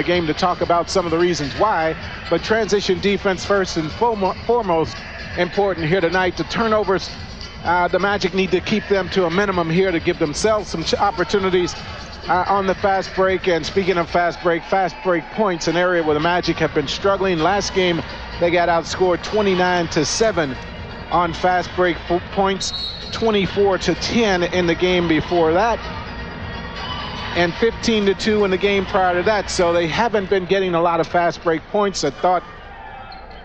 the game to talk about some of the reasons why, but transition defense first and foremost important here tonight. The turnovers, the Magic need to keep them to a minimum here to give themselves some opportunities on the fast break. And speaking of fast break points, an area where the Magic have been struggling. Last game they got outscored 29-7 on fast break points, 24-10 in the game before that, and 15-2 in the game prior to that. So they haven't been getting a lot of fast break points. I thought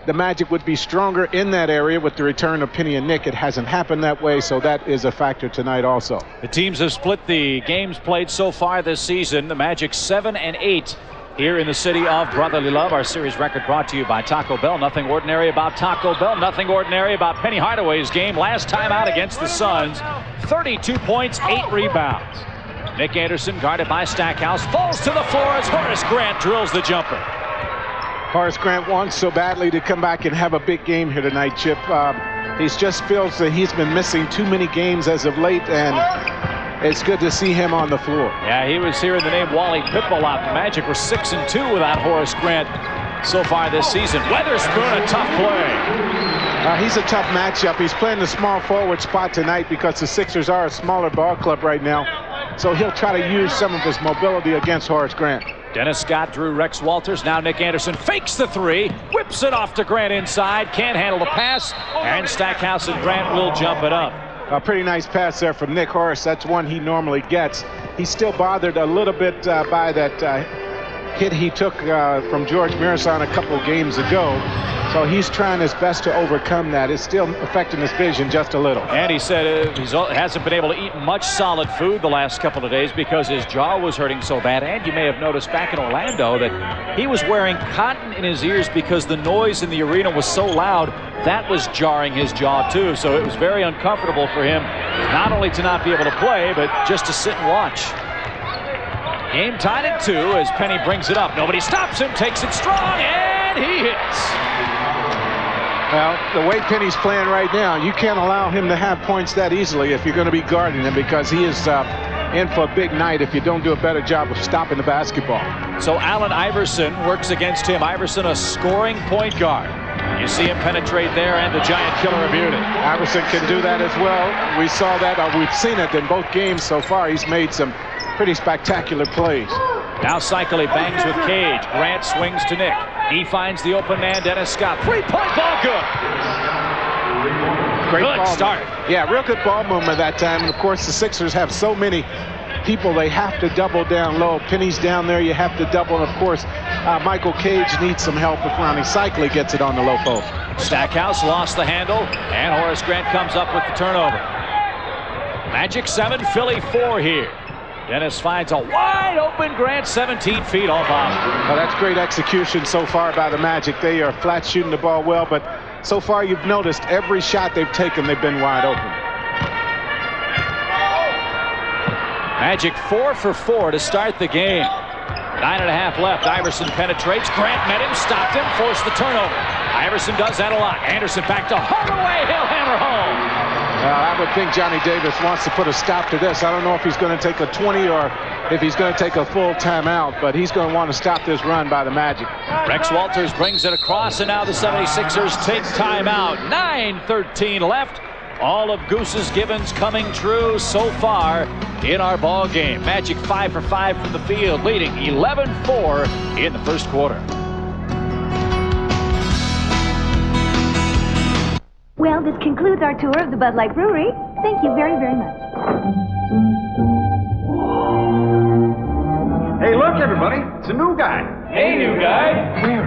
the Magic would be stronger in that area with the return of Penny and Nick. It hasn't happened that way, so that is a factor tonight also. The teams have split the games played so far this season. The Magic 7-8 here in the city of brotherly love. Our series record brought to you by Taco Bell. Nothing ordinary about Taco Bell. Nothing ordinary about Penny Hardaway's game last time out against the Suns. 32 points, 8 rebounds. Nick Anderson, guarded by Stackhouse, falls to the floor as Horace Grant drills the jumper. Horace Grant wants so badly to come back and have a big game here tonight, Chip. He just feels that he's been missing too many games as of late, and it's good to see him on the floor. Yeah, he was hearing the name Wally Pitbull out. The Magic were 6-2 without Horace Grant so far this season. Weatherspoon, a tough play. He's a tough matchup. He's playing the small forward spot tonight because the Sixers are a smaller ball club right now. So he'll try to use some of his mobility against Horace Grant. Dennis Scott drew Rex Walters. Now Nick Anderson fakes the three, whips it off to Grant inside, can't handle the pass, and Stackhouse and Grant will jump it up. A pretty nice pass there from Nick Horace. That's one he normally gets. He's still bothered a little bit by that hit he took from George Mirasan a couple games ago. So he's trying his best to overcome that. It's still affecting his vision just a little. And he said he hasn't been able to eat much solid food the last couple of days because his jaw was hurting so bad. And you may have noticed back in Orlando that he was wearing cotton in his ears because the noise in the arena was so loud. That was jarring his jaw too. So it was very uncomfortable for him, not only to not be able to play, but just to sit and watch. Game tied at 2 as Penny brings it up. Nobody stops him, takes it strong, and he hits. Well, the way Penny's playing right now, you can't allow him to have points that easily if you're going to be guarding him, because he is in for a big night if you don't do a better job of stopping the basketball. So Allen Iverson works against him. Iverson, a scoring point guard. You see him penetrate there, and the giant killer of beauty. Iverson can do that as well. We saw that, we've seen it in both games so far. He's made some pretty spectacular plays. Now Cycli bangs with Cage. Grant swings to Nick. He finds the open man, Dennis Scott. Three-point ball, good. Great good ball start. Yeah, real good ball movement that time. And of course, the Sixers have so many people they have to double down low. Penny's down there, you have to double. And of course, Michael Cage needs some help if Ronnie Cycli gets it on the low post. Stackhouse lost the handle, and Horace Grant comes up with the turnover. Magic 7, Philly 4 here. Dennis finds a wide open Grant, 17 feet off off. Well, that's great execution so far by the Magic. They are flat shooting the ball well, but so far you've noticed every shot they've taken, they've been wide open. Magic 4 for 4 to start the game. 9.5 left. Iverson penetrates. Grant met him, stopped him, forced the turnover. Iverson does that a lot. Anderson back to Hardaway. He'll hammer home. I would think Johnny Davis wants to put a stop to this. I don't know if he's going to take a 20 or if he's going to take a full timeout, but he's going to want to stop this run by the Magic. Rex Walters brings it across, and now the 76ers take timeout. 9:13 left. All of Goose's givens coming true so far in our ball game. Magic 5 for 5 from the field, leading 11-4 in the first quarter. Well, this concludes our tour of the Bud Light Brewery. Thank you very, very much. Hey, look, everybody. It's a new guy. Hey, new guy. Where?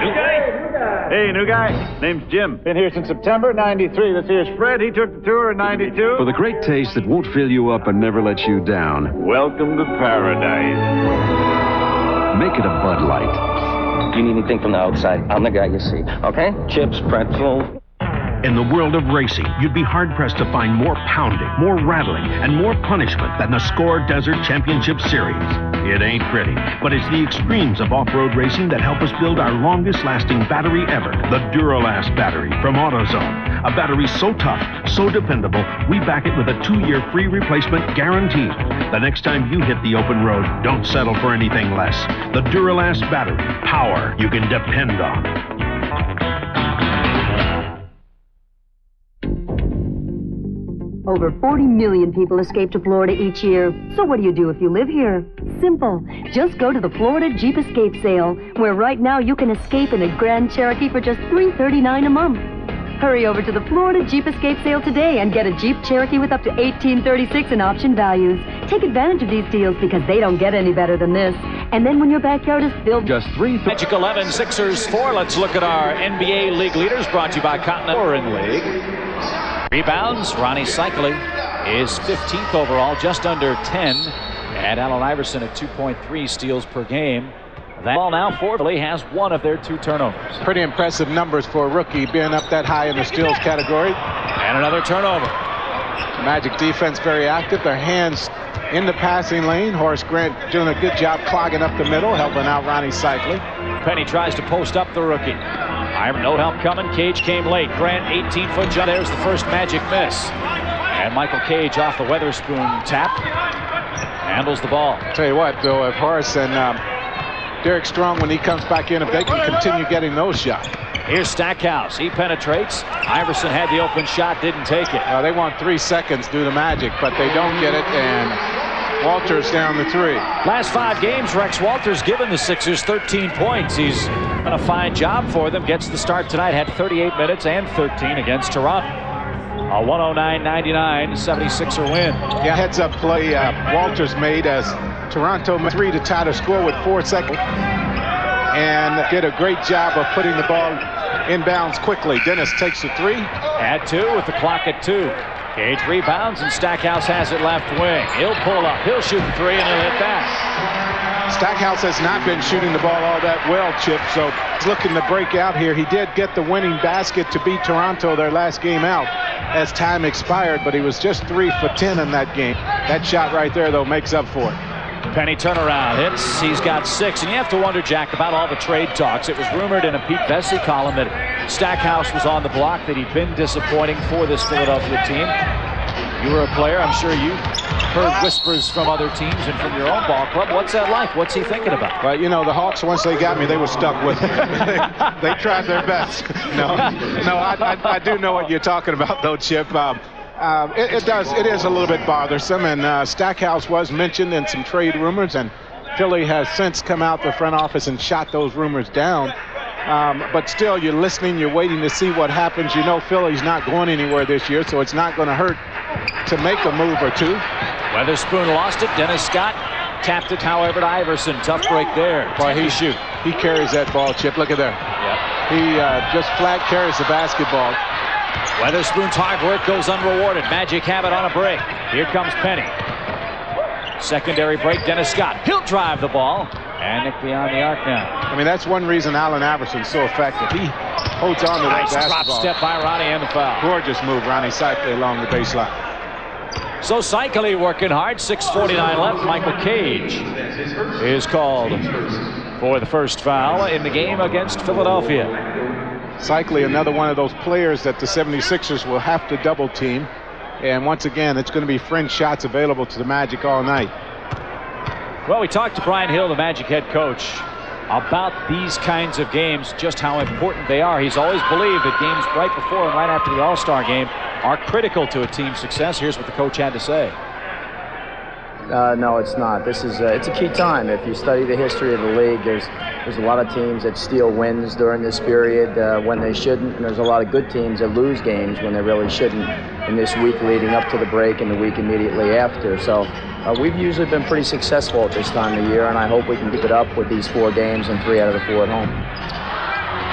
New guy? Hey, new guy. Name's Jim. Been here since September '93. This here's Fred. He took the tour in '92. For the great taste that won't fill you up and never let you down. Welcome to paradise. Make it a Bud Light. You need anything from the outside, I'm the guy you see. Okay? Chips, pretzels. In the world of racing, you'd be hard-pressed to find more pounding, more rattling, and more punishment than the Score Desert Championship Series. It ain't pretty, but it's the extremes of off-road racing that help us build our longest-lasting battery ever, the Duralast battery from AutoZone. A battery so tough, so dependable, we back it with a 2-year free replacement guaranteed. The next time you hit the open road, don't settle for anything less. The Duralast battery, power you can depend on. Over 40 million people escape to Florida each year. So what do you do if you live here? Simple. Just go to the Florida Jeep Escape Sale, where right now you can escape in a Grand Cherokee for just $339 a month. Hurry over to the Florida Jeep Escape Sale today and get a Jeep Cherokee with up to $1,836 in option values. Take advantage of these deals because they don't get any better than this. And then when your backyard is filled... Just 3... Magic 11, Sixers 4. Let's look at our NBA League leaders, brought to you by Continental in League. Rebounds, Ronnie Cycli is 15th overall, just under 10. And Allen Iverson at 2.3 steals per game. That ball now for Philly has one of their 2 turnovers. Pretty impressive numbers for a rookie, being up that high in the steals category. And another turnover. Magic defense very active. Their hands in the passing lane. Horace Grant doing a good job clogging up the middle, helping out Ronnie Cycli. Penny tries to post up the rookie. No help coming. Cage came late. Grant 18-foot jump. There's the first Magic miss. And Michael Cage off the Weatherspoon tap. Handles the ball. Tell you what, though, if Horace and Derek Strong, when he comes back in, if they can continue getting those shots. Here's Stackhouse. He penetrates. Iverson had the open shot, didn't take it. They want 3 seconds due to Magic, but they don't get it, and Walters down the 3. Last 5 games, Rex Walters given the Sixers 13 points. He's done a fine job for them. Gets the start tonight, had 38 minutes and 13 against Toronto. A 109-99 76er win. Yeah, heads-up play Walters made as Toronto 3 to tie the score with 4 seconds. And did a great job of putting the ball inbounds quickly. Dennis takes the 3. At 2 with the clock at 2. Cage rebounds and Stackhouse has it left wing. He'll pull up, he'll shoot the 3 and he'll hit that. Stackhouse has not been shooting the ball all that well, Chip, so he's looking to break out here. He did get the winning basket to beat Toronto their last game out as time expired, but he was just 3 for 10 in that game. That shot right there, though, makes up for it. Penny turnaround hits. He's got 6. And you have to wonder, Jack, about all the trade talks. It was rumored in a Pete Vesey column that Stackhouse was on the block, that he'd been disappointing for this Philadelphia team. You were a player. I'm sure you heard whispers from other teams and from your own ball club. What's that like? What's he thinking about? Well, you know, the Hawks, once they got me, they were stuck with me. They tried their best. No, I do know what you're talking about, though, Chip. It is a little bit bothersome, and Stackhouse was mentioned in some trade rumors, and Philly has since come out the front office and shot those rumors down. But still, you're listening, you're waiting to see what happens. You know Philly's not going anywhere this year, so it's not going to hurt to make a move or 2. Weatherspoon lost it. Dennis Scott tapped it, however, to Iverson. Tough break there. Boy, he carries that ball, Chip. Look at there. Yep. He just flat carries the basketball. Weatherspoon's hard work goes unrewarded. Magic have it on a break. Here comes Penny. Secondary break, Dennis Scott. He'll drive the ball. And Nick beyond the arc now. I mean, that's one reason Allen Iverson's so effective. He holds on to that basketball. Nice drop step by Ronnie and the foul. Gorgeous move, Ronnie Cycli along the baseline. So Cycli working hard. 6:49 left. Michael Cage is called for the first foul in the game against Philadelphia. Cycli, another one of those players that the 76ers will have to double team. And once again, it's going to be fringe shots available to the Magic all night. Well, we talked to Brian Hill, the Magic head coach, about these kinds of games, just how important they are. He's always believed that games right before and right after the All-Star game are critical to a team's success. Here's what the coach had to say. No, it's not. This is it's a key time. If you study the history of the league, there's a lot of teams that steal wins during this period when they shouldn't, and there's a lot of good teams that lose games when they really shouldn't in this week leading up to the break and the week immediately after. So we've usually been pretty successful at this time of year, and I hope we can keep it up with these 4 games and 3 out of the 4 at home.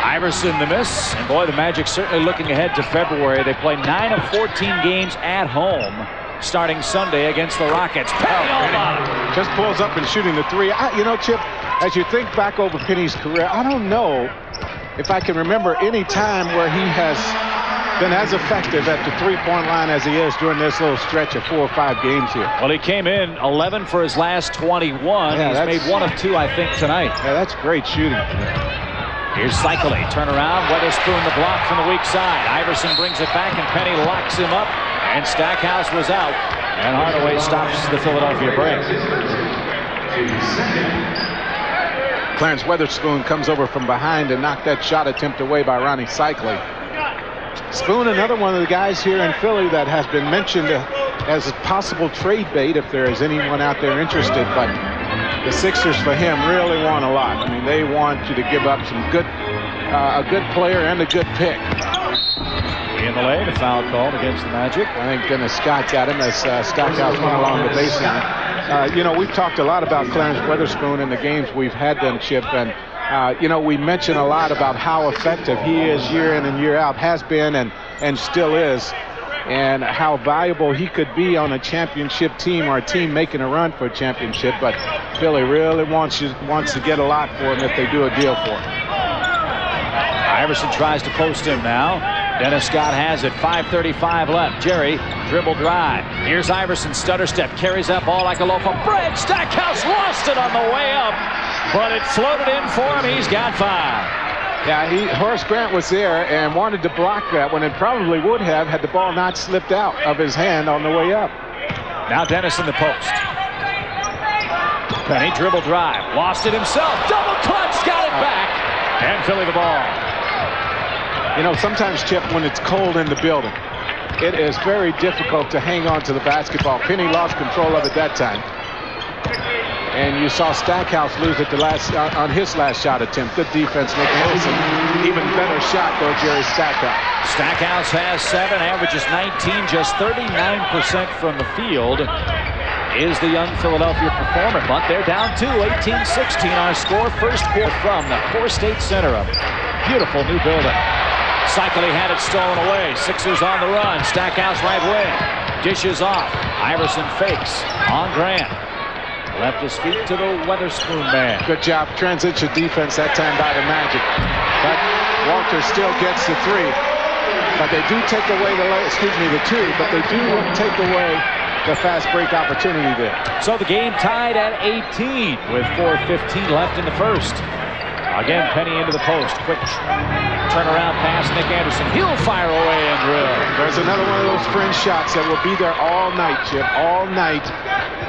Iverson the miss, and boy, the Magic certainly looking ahead to February. They play 9 of 14 games at home starting Sunday against the Rockets. Penny just pulls up and shooting the 3. You know, Chip, as you think back over Penny's career, I don't know if I can remember any time where he has been as effective at the three-point line as he is during this little stretch of 4 or 5 games here. Well, he came in 11 for his last 21. Yeah, he's made 1 of 2, I think, tonight. Yeah, that's great shooting. Here's Cycley. Turn around. Weatherspoon the block from the weak side. Iverson brings it back, and Penny locks him up. And Stackhouse was out. And Hardaway stops the Philadelphia break. Clarence Weatherspoon comes over from behind and knocked that shot attempt away by Ronnie Cycley. Spoon, another one of the guys here in Philly that has been mentioned as a possible trade bait if there is anyone out there interested. But the Sixers, for him, really want a lot. I mean, they want you to give up some good, a good player and a good pick. In the lane, a foul called against the Magic. I think Dennis Scott got him as Stackhouse went along the baseline. You know, we've talked a lot about Clarence Weatherspoon in the games we've had them, Chip, and you know, we mention a lot about how effective he is year in and year out, has been and still is, and how valuable he could be on a championship team or a team making a run for a championship. But Philly really wants to get a lot for him if they do a deal for him. Iverson tries to post him now. Dennis Scott has it. 5:35 left. Jerry, dribble drive. Here's Iverson, stutter step, carries that ball like a loaf of bread. Stackhouse lost it on the way up, but it floated in for him. He's got 5. Yeah, Horace Grant was there and wanted to block that when it probably would have had the ball not slipped out of his hand on the way up. Now Dennis in the post. Penny dribble drive, lost it himself. Double clutch, got it back, and Philly the ball. You know, sometimes, Chip, when it's cold in the building, it is very difficult to hang on to the basketball. Penny lost control of it that time. And you saw Stackhouse lose it on his last shot attempt. Good defense, Nick Anderson. Even better shot, though, Jerry Stackhouse. Stackhouse has 7, averages 19, just 39% from the field. Is the young Philadelphia performer, but they're down 2, 18-16 our score. First quarter from the Core State Center. A beautiful new building. Cycley had it stolen away. Sixers on the run. Stackhouse right wing. Dishes off. Iverson fakes on Grant. Left his feet to the Weatherspoon man. Good job. Transition defense that time by the Magic. But Walter still gets the 3. But they do take away the 2, but they do take away the fast break opportunity there. So the game tied at 18 with 4:15 left in the first. Again, Penny into the post. Quick turnaround pass. Nick Anderson. He'll fire away and drill. There's another one of those fringe shots that will be there all night, Chip. All night.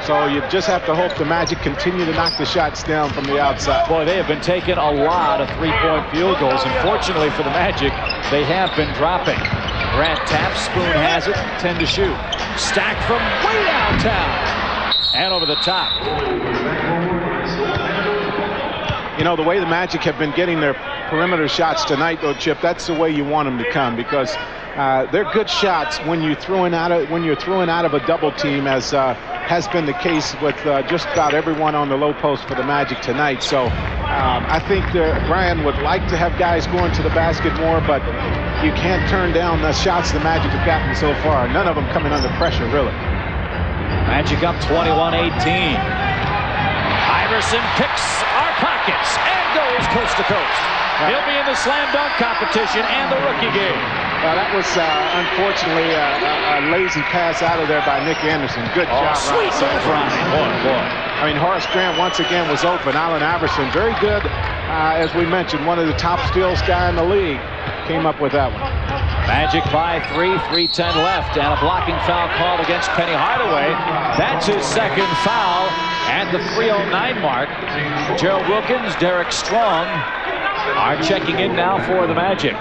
So you just have to hope the Magic continue to knock the shots down from the outside. Boy, they have been taking a lot of three-point field goals. And fortunately for the Magic, they have been dropping. Grant taps. Spoon has it. 10 to shoot. Stacked from way downtown. And over the top. You know, the way the Magic have been getting their perimeter shots tonight, though, Chip, that's the way you want them to come, because they're good shots when you're throwing out of a double team, as has been the case with just about everyone on the low post for the Magic tonight. So I think Brian would like to have guys going to the basket more, but you can't turn down the shots the Magic have gotten so far. None of them coming under pressure, really. Magic up 21-18. Iverson picks our pockets and goes coast to coast. He'll be in the slam dunk competition and the rookie game. That was unfortunately a lazy pass out of there by Nick Anderson. Good job. Sweet move, Ronnie. Boy. I mean, Horace Grant once again was open. Allen Iverson, very good. As we mentioned, one of the top steals guy in the league, came up with that one. Magic by 3, 3:10 left, and a blocking foul called against Penny Hardaway. That's his second foul at the 3:09 mark. Gerald Wilkins, Derek Strong are checking in now for the Magic.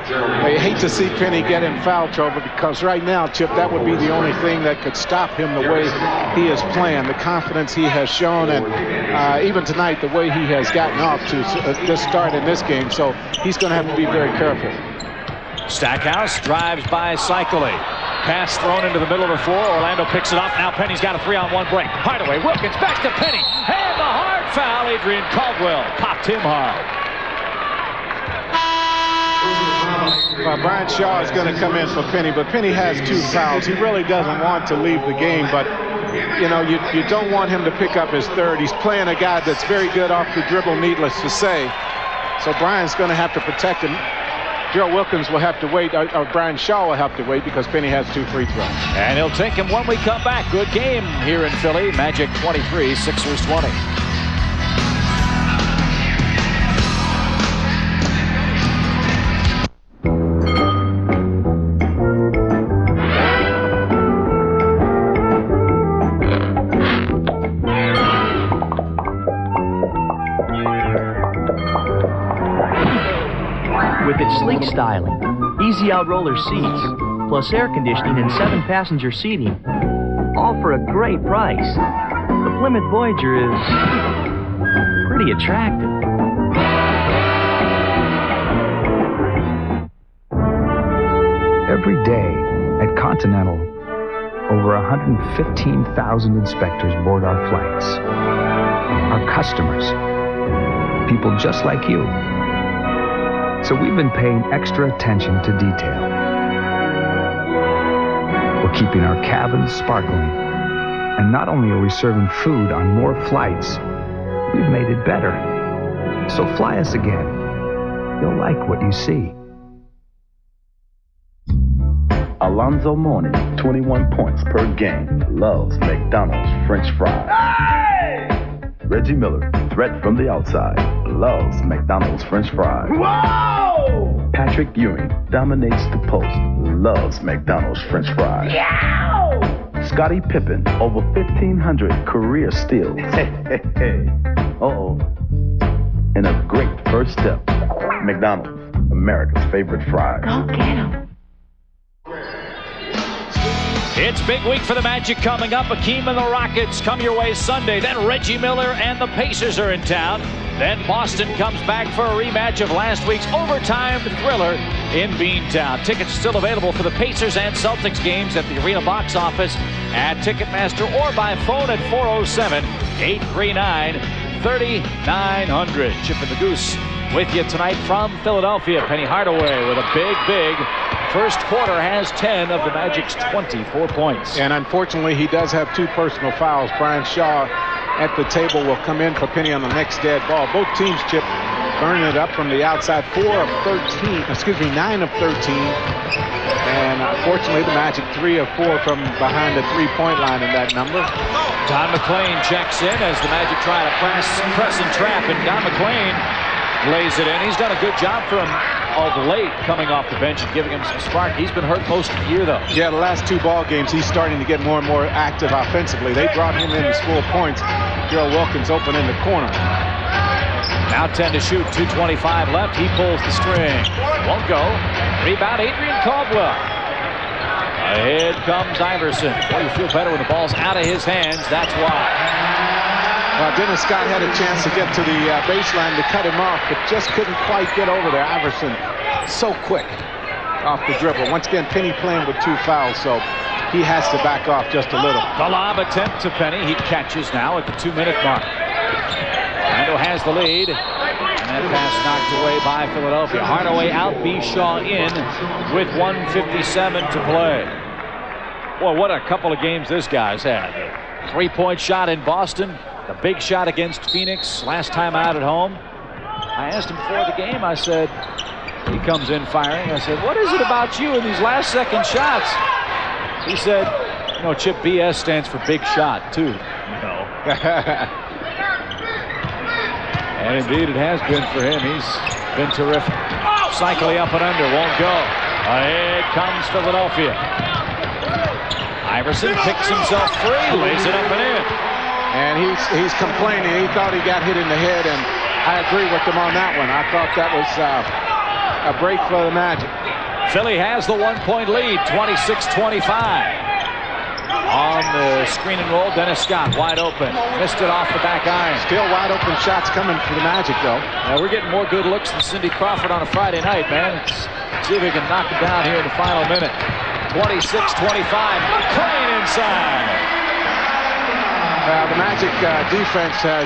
I hate to see Penny get in foul trouble, because right now, Chip, that would be the only thing that could stop him the way he is playing, the confidence he has shown, and even tonight, the way he has gotten off to this start in this game. So he's going to have to be very careful. Stackhouse drives by Cycley. Pass thrown into the middle of the floor. Orlando picks it up. Now Penny's got a 3-on-1 break. Hardaway, Wilkins, back to Penny. And the hard foul. Adrian Caldwell popped him hard. Brian Shaw is going to come in for Penny, but Penny has 2 fouls. He really doesn't want to leave the game, but you know, you don't want him to pick up his 3rd. He's playing a guy that's very good off the dribble, needless to say. So Brian's going to have to protect him. Gerald Wilkins will have to wait, or Brian Shaw will have to wait because Penny has 2 free throws. And he'll take him when we come back. Good game here in Philly. Magic 23, Sixers 20. With its sleek styling, easy out-roller seats, plus air conditioning and 7-passenger seating, all for a great price. The Plymouth Voyager is pretty attractive. Every day at Continental, over 115,000 inspectors board our flights. Our customers, people just like you. So we've been paying extra attention to detail. We're keeping our cabins sparkling. And not only are we serving food on more flights, we've made it better. So fly us again. You'll like what you see. Alonzo Mourning, 21 points per game, loves McDonald's French fries. Hey! Reggie Miller, threat from the outside, loves McDonald's French fries. Whoa! Patrick Ewing dominates the post, loves McDonald's French fries. Yow! Scottie Pippen, over 1,500 career steals. Uh-oh. And a great first step, McDonald's, America's favorite fries. Go get 'em. It's big week for the Magic coming up. Akeem and the Rockets come your way Sunday. Then Reggie Miller and the Pacers are in town. Then Boston comes back for a rematch of last week's overtime thriller in Beantown. Tickets still available for the Pacers and Celtics games at the Arena box office at Ticketmaster or by phone at 407-839-3900. Chip and the Goose with you tonight from Philadelphia. Penny Hardaway with a big first quarter, has 10 of the Magic's 24 points. And unfortunately, he does have 2 personal fouls. Brian Shaw at the table will come in for Penny on the next dead ball. Both teams, Chip, burning it up from the outside. 9 of 13. And unfortunately, the Magic 3 of 4 from behind the 3-point line in that number. Don McClain checks in as the Magic try to press and trap, and Don McClain lays it in. He's done a good job for him of late coming off the bench and giving him some spark. He's been hurt most of the year, though. Yeah, the last 2 ball games, he's starting to get more and more active offensively. They brought him in to score points. Gerald Wilkins open in the corner. Now 10 to shoot, 2:25 left. He pulls the string. Won't go. Rebound, Adrian Caldwell. Ahead comes Iverson. Boy, you feel better when the ball's out of his hands. That's why. Well, Dennis Scott had a chance to get to the baseline to cut him off, but just couldn't quite get over there. Iverson, so quick off the dribble. Once again, Penny playing with 2 fouls, so he has to back off just a little. The lob attempt to Penny. He catches now at the 2-minute mark. Orlando has the lead, and that pass knocked away by Philadelphia. Hardaway out, B. Shaw in with 1:57 to play. Boy, what a couple of games this guy's had. 3-point shot in Boston. The big shot against Phoenix last time out at home. I asked him before the game, I said, he comes in firing. I said, what is it about you in these last second shots? He said, you know, Chip, BS stands for big shot, too. No. And indeed it has been for him. He's been terrific. Cycling up and under, won't go. Ahead comes Philadelphia. Iverson picks himself free, lays it up and in. And he's complaining. He thought he got hit in the head, and I agree with him on that one. I thought that was a break for the Magic. Philly has the 1-point lead, 26-25. On the screen and roll, Dennis Scott wide open. Missed it off the back iron. Still wide open shots coming for the Magic, though. We're getting more good looks than Cindy Crawford on a Friday night, man. Let's see if we can knock it down here in the final minute. 26-25. McClain inside. The Magic defense has,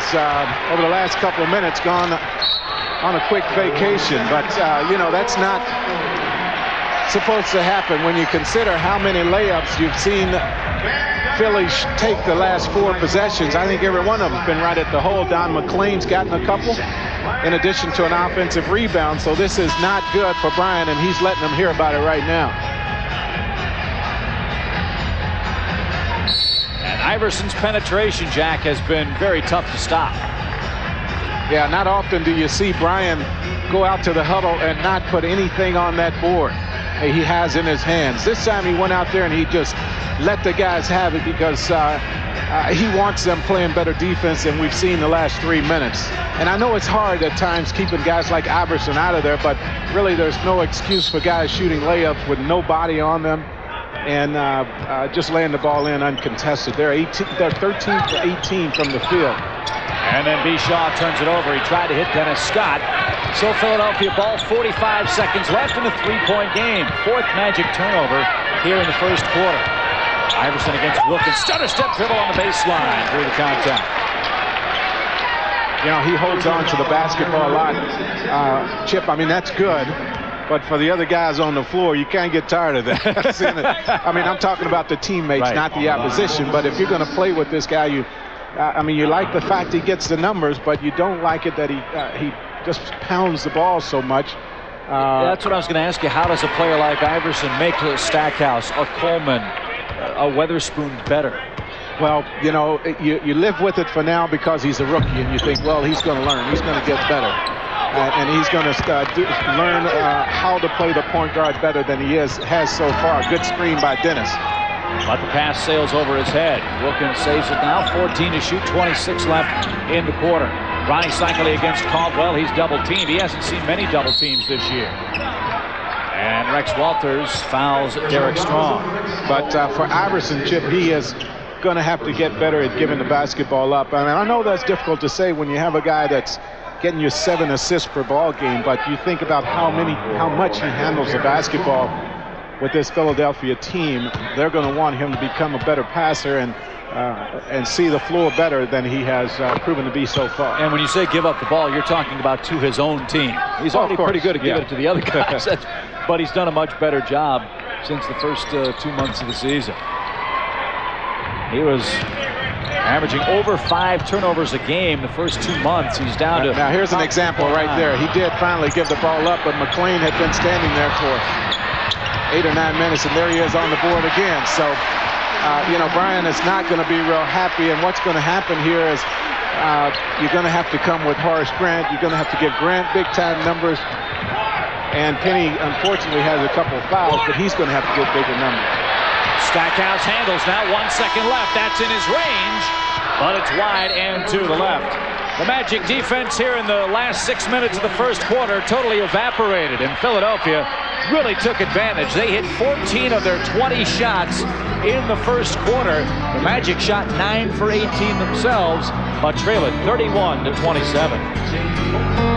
over the last couple of minutes, gone on a quick vacation. But, you know, that's not supposed to happen when you consider how many layups you've seen Philly take the last 4 possessions, I think every one of them has been right at the hole. Don McLean's gotten a couple, in addition to an offensive rebound. So this is not good for Brian, and he's letting them hear about it right now. And Iverson's penetration, Jack, has been very tough to stop. Yeah, not often do you see Brian go out to the huddle and not put anything on that board he has in his hands. This time he went out there and he just let the guys have it because he wants them playing better defense than we've seen the last 3 minutes. And I know it's hard at times keeping guys like Iverson out of there, but really there's no excuse for guys shooting layups with no body on them and just laying the ball in uncontested. They're 13 for 18 from the field. And then B. Shaw turns it over. He tried to hit Dennis Scott. So Philadelphia ball, 45 seconds left in a 3-point game. 4th Magic turnover here in the first quarter. Iverson against Wilkins. Stutter step dribble on the baseline through the contact. You know, he holds on to the basketball a lot. Chip, I mean, that's good. But for the other guys on the floor, you can't get tired of that. I mean, I'm talking about the teammates, right, not the opposition. But if you're going to play with this guy, you like the fact he gets the numbers, but you don't like it that he just pounds the ball so much. That's what I was going to ask you. How does a player like Iverson make a Stackhouse, a Coleman, a Weatherspoon better? Well, you know, you live with it for now because he's a rookie, and you think, well, he's going to learn. He's going to get better. And he's going to learn how to play the point guard better than he has so far. Good screen by Dennis. But the pass sails over his head. Wilkins saves it now. 14 to shoot, 26 left in the quarter. Ronnie Cycli against Caldwell. He's double-teamed. He hasn't seen many double teams this year. And Rex Walters fouls Derek Strong. But for Iverson, Chip, he is going to have to get better at giving the basketball up. I mean, I know that's difficult to say when you have a guy that's getting you 7 assists per ball game, but you think about how much he handles the basketball with this Philadelphia team. They're going to want him to become a better passer and see the floor better than he has proven to be so far. And when you say give up the ball, you're talking about to his own team. He's already pretty good at giving it to the other guys, but he's done a much better job since the first 2 months of the season. He was averaging over 5 turnovers a game the first 2 months. He's down to... Now here's an example right there. He did finally give the ball up, but McLean had been standing there for 8 or 9 minutes, and there he is on the board again. So, you know, Brian is not going to be real happy, and what's going to happen here is you're going to have to come with Horace Grant. You're going to have to give Grant big-time numbers, and Penny, unfortunately, has a couple of fouls, but he's going to have to get bigger numbers. Stackhouse handles now. 1 second left. That's in his range, but it's wide and to the left. The Magic defense here in the last 6 minutes of the first quarter totally evaporated, and Philadelphia really took advantage. They hit 14 of their 20 shots in the first quarter. The Magic shot 9 for 18 themselves, but trail it 31 to 27.